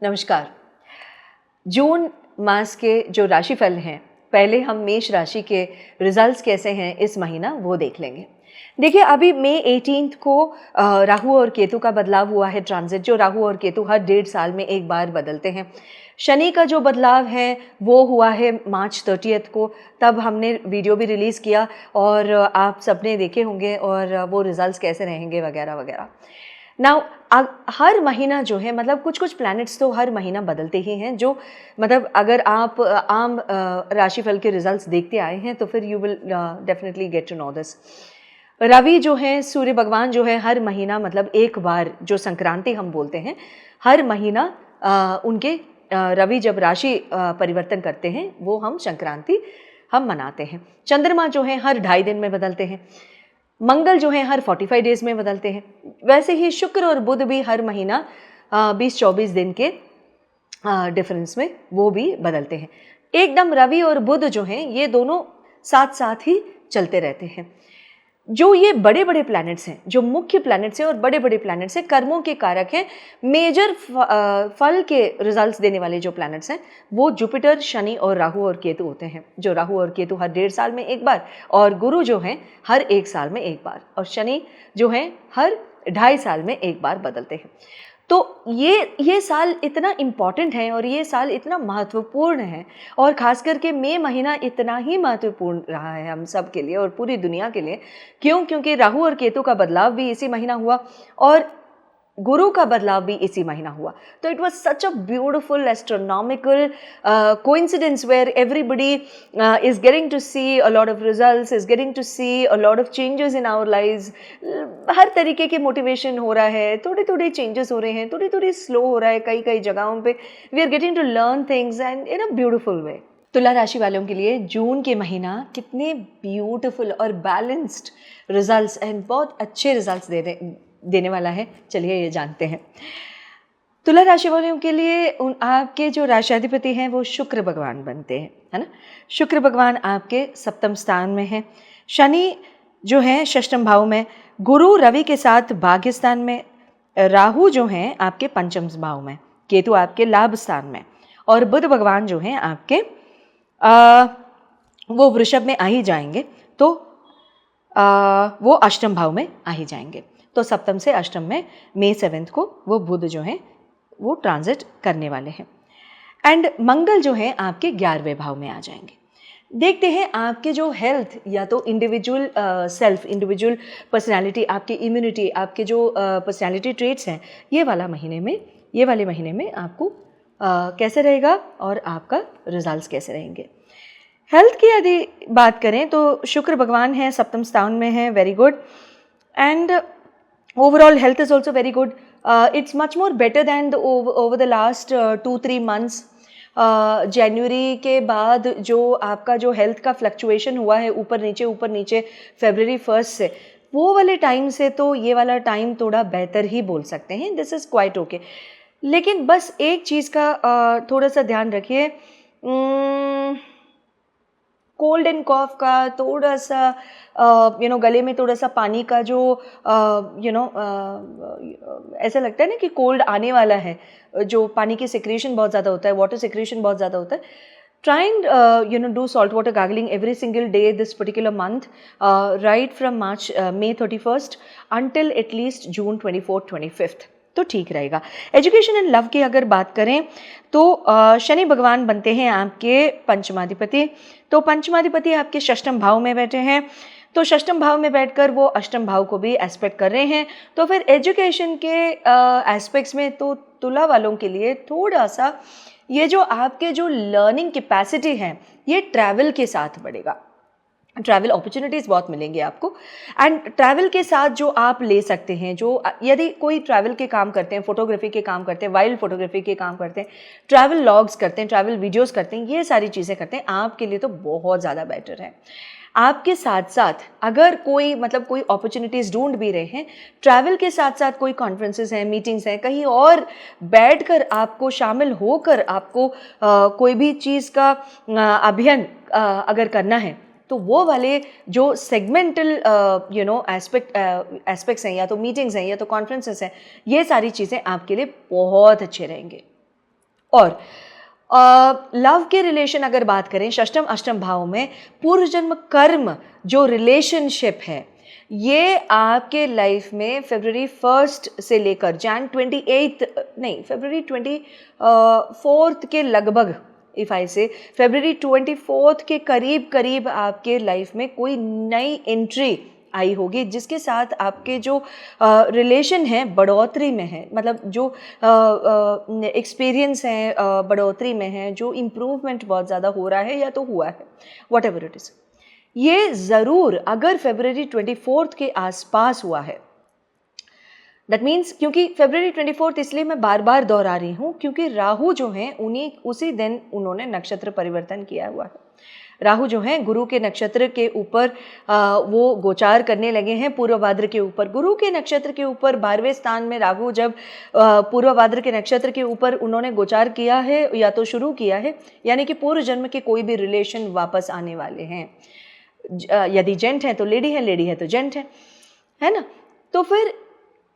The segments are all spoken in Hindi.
नमस्कार। जून मास के जो राशिफल हैं, पहले हम मेष राशि के रिजल्ट्स कैसे हैं इस महीना वो देख लेंगे। देखिए, अभी मई 18 को राहु और केतु का बदलाव हुआ है, ट्रांजिट। जो राहु और केतु हर 1.5 साल में एक बार बदलते हैं। शनि का जो बदलाव है वो हुआ है मार्च 30 को, तब हमने वीडियो भी रिलीज़ किया और आप सबने देखे होंगे, और वो रिजल्ट्स कैसे रहेंगे वगैरह वगैरह। नाउ हर महीना जो है, मतलब कुछ कुछ प्लैनेट्स तो हर महीना बदलते ही हैं, जो मतलब अगर आप आम राशिफल के रिजल्ट्स देखते आए हैं तो फिर you will definitely get to know this. Ravi जो है, सूर्य भगवान जो है, हर महीना मतलब एक बार, जो संक्रांति हम बोलते हैं, हर महीना उनके रवि जब राशि परिवर्तन करते हैं वो हम संक्रांति हम मनाते हैं। चंद्रमा जो है हर 2.5 दिन में बदलते हैं। मंगल जो है हर 45 डेज में बदलते हैं। वैसे ही शुक्र और बुध भी हर महीना 20-24 दिन के डिफरेंस में वो भी बदलते हैं। एकदम रवि और बुध जो हैं ये दोनों साथ साथ ही चलते रहते हैं। जो ये बड़े बड़े प्लैनेट्स हैं, जो मुख्य प्लैनेट्स हैं और बड़े बड़े प्लैनेट्स हैं, कर्मों के कारक हैं, मेजर फल के रिजल्ट्स देने वाले जो प्लैनेट्स हैं वो जुपिटर, शनि और राहु और केतु होते हैं। जो राहु और केतु हर 1.5 साल में एक बार, और गुरु जो हैं हर 1 साल में एक बार, और शनि जो हैं हर 2.5 साल में एक बार बदलते हैं। तो ये साल इतना इम्पॉर्टेंट है और ये साल इतना महत्वपूर्ण है, और ख़ास करके मई महीना इतना ही महत्वपूर्ण रहा है हम सब के लिए और पूरी दुनिया के लिए। क्योंकि राहु और केतु का बदलाव भी इसी महीना हुआ और गुरु का बदलाव भी इसी महीना हुआ। तो it was such a beautiful astronomical coincidence where everybody is getting to see a lot of results, is getting to see a lot of changes in our lives. हर तरीके के मोटिवेशन हो रहा है, थोड़े थोड़े चेंजेस हो रहे हैं, थोड़ी थोड़ी स्लो हो रहा है कई कई जगहों पे। We are getting to learn things and in a beautiful way. तुला राशि वालों के लिए जून के महीना कितने ब्यूटिफुल और बैलेंस्ड रिजल्ट्स एंड बहुत अच्छे रिजल्ट्स देने वाला है, चलिए ये जानते हैं। तुला राशि वालों के लिए आपके जो राशियाधिपति हैं वो शुक्र भगवान बनते हैं, है ना। शुक्र भगवान आपके सप्तम स्थान में हैं। शनि जो है षष्ठम भाव में, गुरु रवि के साथ भाग्य स्थान में, राहु जो हैं आपके पंचम भाव में, केतु आपके लाभ स्थान में, और बुध भगवान जो हैं आपके वो वृषभ में आ ही जाएंगे, तो वो अष्टम भाव में आ ही जाएंगे। तो सप्तम से अष्टम में मई 7 को वो बुध जो हैं वो ट्रांजिट करने वाले हैं। एंड मंगल जो है आपके 11वें भाव में आ जाएंगे। देखते हैं आपके जो हेल्थ, या तो इंडिविजुअल सेल्फ, इंडिविजुअल पर्सनालिटी, आपकी इम्यूनिटी, आपके जो पर्सनालिटी ट्रेट्स हैं, ये वाले महीने में आपको कैसे रहेगा और आपका रिजल्ट्स कैसे रहेंगे। हेल्थ की यदि बात करें तो शुक्र भगवान है, सप्तम स्थान में है, very good. And overall health is also very good. It's much more better than over the last 2-3 months. जनवरी के बाद जो आपका जो हेल्थ का फ्लक्चुएशन हुआ है, ऊपर नीचे फरवरी 1 से, वो वाले टाइम से तो ये वाला टाइम थोड़ा बेहतर ही बोल सकते हैं। This is quite okay. लेकिन बस एक चीज़ का थोड़ा सा ध्यान रखिए, कोल्ड एंड कॉफ का थोड़ा सा गले में थोड़ा सा पानी का जो ऐसा लगता है ना कि कोल्ड आने वाला है, जो पानी की सिक्रेशन बहुत ज़्यादा होता है, वाटर सिक्रेशन बहुत ज़्यादा होता है। Try and do salt water gargling every single day this particular month, right from March May 31 until at least June 24-25, तो ठीक रहेगा। एजुकेशन एंड लव की अगर बात करें तो शनि भगवान बनते हैं आपके पंचमाधिपति। तो पंचमाधिपति आपके षष्ठम भाव में बैठे हैं, तो षष्ठम भाव में बैठकर वो अष्टम भाव को भी एस्पेक्ट कर रहे हैं। तो फिर एजुकेशन के एस्पेक्ट्स में तो तुला वालों के लिए थोड़ा सा ये जो आपके जो लर्निंग कैपेसिटी है ये ट्रैवल के साथ बढ़ेगा। ट्रैवल अपॉर्चुनिटीज़ बहुत मिलेंगे आपको। एंड ट्रैवल के साथ जो आप ले सकते हैं, जो यदि कोई ट्रैवल के काम करते हैं, फोटोग्राफी के काम करते हैं, वाइल्ड फोटोग्राफी के काम करते हैं, ट्रैवल लॉग्स करते हैं, ट्रैवल वीडियोस करते हैं, ये सारी चीज़ें करते हैं, आपके लिए तो बहुत ज़्यादा बेटर है। आपके साथ साथ अगर कोई अपॉर्चुनिटीज़ ढूंढ भी रहे हैं, ट्रैवल के साथ साथ कोई कॉन्फ्रेंसेस हैं, मीटिंग्स हैं, कहीं और बैठकर आपको शामिल होकर आपको कोई भी चीज़ का अभियान अगर करना है, तो वो वाले जो सेगमेंटल एस्पेक्ट्स हैं, या तो मीटिंग्स हैं या तो कॉन्फ्रेंसेस हैं, ये सारी चीज़ें आपके लिए बहुत अच्छे रहेंगे। और लव के रिलेशन अगर बात करें षष्टम अष्टम भाव में, पूर्व जन्म कर्म जो रिलेशनशिप है ये आपके लाइफ में फरवरी 1 से लेकर फरवरी 24 के लगभग, इफ़ आई से फरवरी 24 के करीब करीब आपके लाइफ में कोई नई एंट्री आई होगी जिसके साथ आपके जो रिलेशन है बढ़ोतरी में है, मतलब जो एक्सपीरियंस है बढ़ोतरी में है, जो इम्प्रूवमेंट बहुत ज़्यादा हो रहा है या तो हुआ है, वट एवर इट इज़, ये ज़रूर अगर फरवरी 24 के आसपास हुआ है, दैट मीन्स, क्योंकि फरवरी 24 इसलिए मैं बार बार दोहरा रही हूँ क्योंकि राहु जो हैं उसी दिन उन्होंने नक्षत्र परिवर्तन किया हुआ है। राहु जो हैं गुरु के नक्षत्र के ऊपर वो गोचार करने लगे हैं, पूर्व भाद्र के ऊपर। गुरु के नक्षत्र के ऊपर 12वें स्थान में राहु जब पूर्व भाद्र के नक्षत्र के ऊपर उन्होंने गोचार किया है या तो शुरू किया है, यानी कि पूर्व जन्म के कोई भी रिलेशन वापस आने वाले हैं। यदि जेंट है तो लेडी है, लेडी है तो जेंट है ना। तो फिर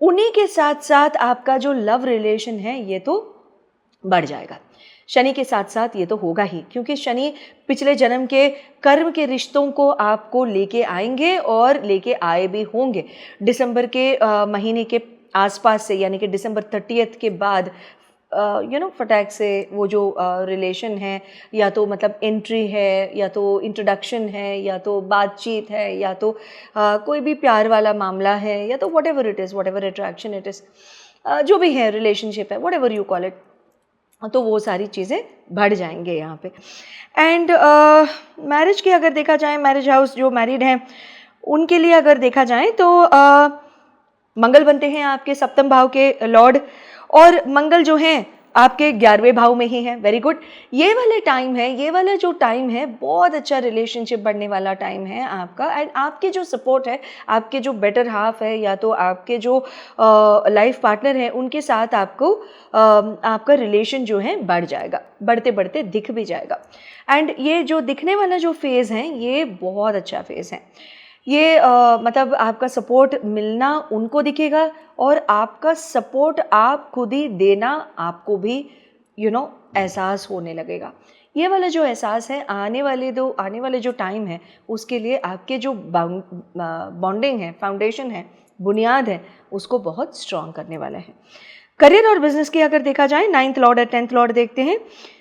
उन्हीं के साथ साथ आपका जो लव रिलेशन है ये तो बढ़ जाएगा। शनि के साथ साथ ये तो होगा ही, क्योंकि शनि पिछले जन्म के कर्म के रिश्तों को आपको लेके आएंगे और लेके आए भी होंगे। दिसंबर के महीने के आसपास से, यानी कि दिसंबर 30 के बाद फटाक से वो जो रिलेशन है, या तो मतलब एंट्री है, या तो इंट्रोडक्शन है, या तो बातचीत है, या तो कोई भी प्यार वाला मामला है, या तो what ever it is, what ever attraction it is, जो भी है रिलेशनशिप है, what ever you call it, तो वो सारी चीज़ें बढ़ जाएंगे यहाँ पे। एंड मैरिज की अगर देखा जाए, मैरिज हाउस जो मैरिड हैं उनके लिए अगर देखा जाए तो मंगल बनते हैं आपके सप्तम भाव के लॉर्ड, और मंगल जो हैं आपके 11वें भाव में ही है। Very good. ये वाले टाइम है, ये वाला जो टाइम है बहुत अच्छा रिलेशनशिप बढ़ने वाला टाइम है आपका। एंड आपके जो सपोर्ट है, आपके जो बेटर हाफ है, या तो आपके जो लाइफ पार्टनर है, उनके साथ आपको आपका रिलेशन जो है बढ़ जाएगा, बढ़ते बढ़ते दिख भी जाएगा। एंड ये जो दिखने वाला जो फेज़ है ये बहुत अच्छा फेज़ है। ये मतलब आपका सपोर्ट मिलना उनको दिखेगा, और आपका सपोर्ट आप खुद ही देना आपको भी एहसास होने लगेगा। ये वाला जो एहसास है आने वाले जो टाइम है उसके लिए आपके जो बॉन्डिंग है, फाउंडेशन है, बुनियाद है, उसको बहुत स्ट्रॉन्ग करने वाला है। करियर और बिजनेस की अगर देखा जाए, 9th लॉर्ड और 10th लॉर्ड देखते हैं।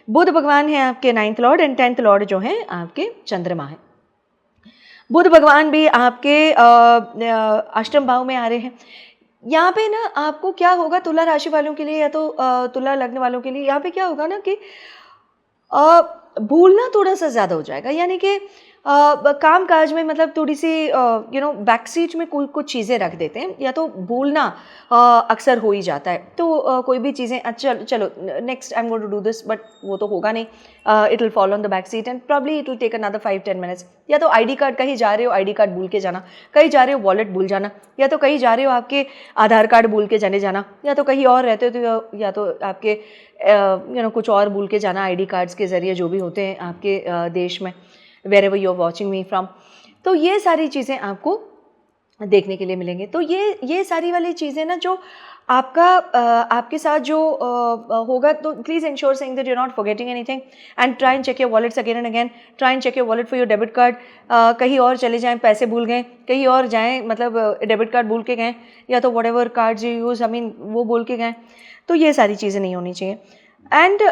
बुध भगवान है आपके 9th Lord, and 10th Lord जो है आपके चंद्रमा है। बुध भगवान भी आपके अष्टम भाव में आ रहे हैं। यहाँ पे ना आपको क्या होगा, तुला राशि वालों के लिए या तो तुला लग्न वालों के लिए यहाँ पे क्या होगा ना कि भूलना थोड़ा सा ज़्यादा हो जाएगा, यानी कि काम काज में मतलब थोड़ी सी बैक सीट में कुछ चीज़ें रख देते हैं, या तो भूलना अक्सर हो ही जाता है। तो कोई भी चीज़ें चलो next I am going to do this, but वो तो होगा नहीं, it will fall on the back seat and probably it will take another 5-10 minutes. या तो आईडी कार्ड, कहीं जा रहे हो आईडी कार्ड भूल के जाना, कहीं जा रहे हो वॉलेट भूल जाना, या तो कहीं जा रहे हो आपके आधार कार्ड भूल के जाना, या तो कहीं और रहते हो तो या तो आपके कुछ और भूल के जाना आईडी कार्ड्स के ज़रिए, जो भी होते हैं आपके देश में, wherever you're watching me from। तो ये सारी चीज़ें आपको देखने के लिए मिलेंगे। तो ये सारी वाली चीज़ें ना जो आपके साथ जो होगा, तो please ensure saying that you are not forgetting anything, and try and check your wallets again and again. Try and check your wallet for your debit card. कहीं और चले जाएं, पैसे भूल गए, कहीं और जाएं, मतलब डेबिट कार्ड भूल के गए, या तो what ever cards you use वो भूल के गए, तो ये सारी चीज़ें नहीं होनी चाहिए। एंड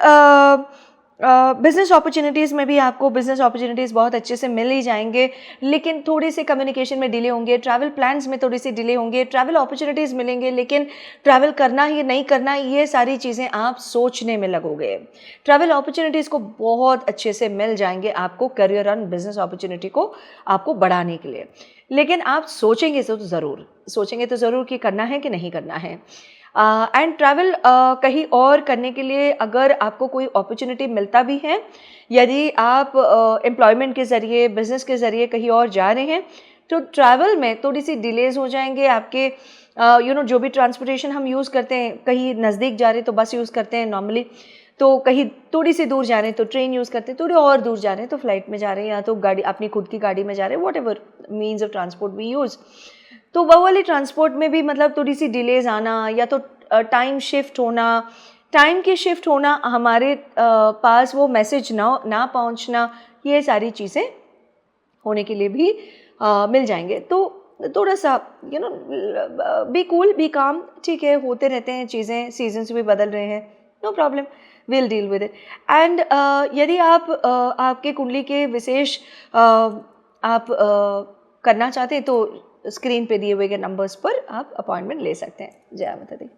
बिज़नेस अपॉर्चुनिटीज़ में भी आपको बिज़नेस अपॉर्चुनिटीज़ बहुत अच्छे से मिल ही जाएंगे, लेकिन थोड़ी सी कम्युनिकेशन में डिले होंगे, ट्रैवल प्लान्स में थोड़ी सी डिले होंगे, ट्रैवल अपॉर्चुनिटीज़ मिलेंगे, लेकिन ट्रैवल करना ही नहीं करना, ये सारी चीज़ें आप सोचने में लगोगे। ट्रैवल अपॉर्चुनिटीज़ को बहुत अच्छे से मिल जाएंगे आपको, करियर और बिज़नेस अपॉर्चुनिटी को आपको बढ़ाने के लिए, लेकिन आप सोचेंगे तो ज़रूर कि करना है कि नहीं करना है। एंड ट्रैवल कहीं और करने के लिए अगर आपको कोई अपॉर्चुनिटी मिलता भी है, यदि आप एम्प्लॉयमेंट के ज़रिए, बिज़नेस के ज़रिए कहीं और जा रहे हैं, तो ट्रैवल में थोड़ी सी डिलेज़ हो जाएंगे आपके। जो भी ट्रांसपोर्टेशन हम यूज़ करते हैं, कहीं नज़दीक जा रहे हैं तो बस यूज़ करते हैं नॉर्मली, तो कहीं थोड़ी सी दूर जा रहे हैं तो ट्रेन यूज़ करते हैं, थोड़ी और दूर जा रहे हैं तो फ्लाइट में जा रहे हैं, या तो गाड़ी, अपनी खुद की गाड़ी में जा रहे हैं, whatever means of transport we use. तो वो वाले ट्रांसपोर्ट में भी मतलब थोड़ी सी डिलेज़ आना, या तो टाइम शिफ्ट होना, टाइम के शिफ्ट होना, हमारे पास वो मैसेज ना पहुंचना, ये सारी चीज़ें होने के लिए भी मिल जाएंगे। तो थोड़ा सा बी कूल, बी काम, ठीक है, होते रहते हैं चीज़ें, सीजन्स भी बदल रहे हैं, no problem, will deal with it. And यदि आप आपके कुंडली के विशेष आप करना चाहते हैं तो स्क्रीन पे दिए हुए नंबर्स पर आप अपॉइंटमेंट ले सकते हैं। जय माता दी।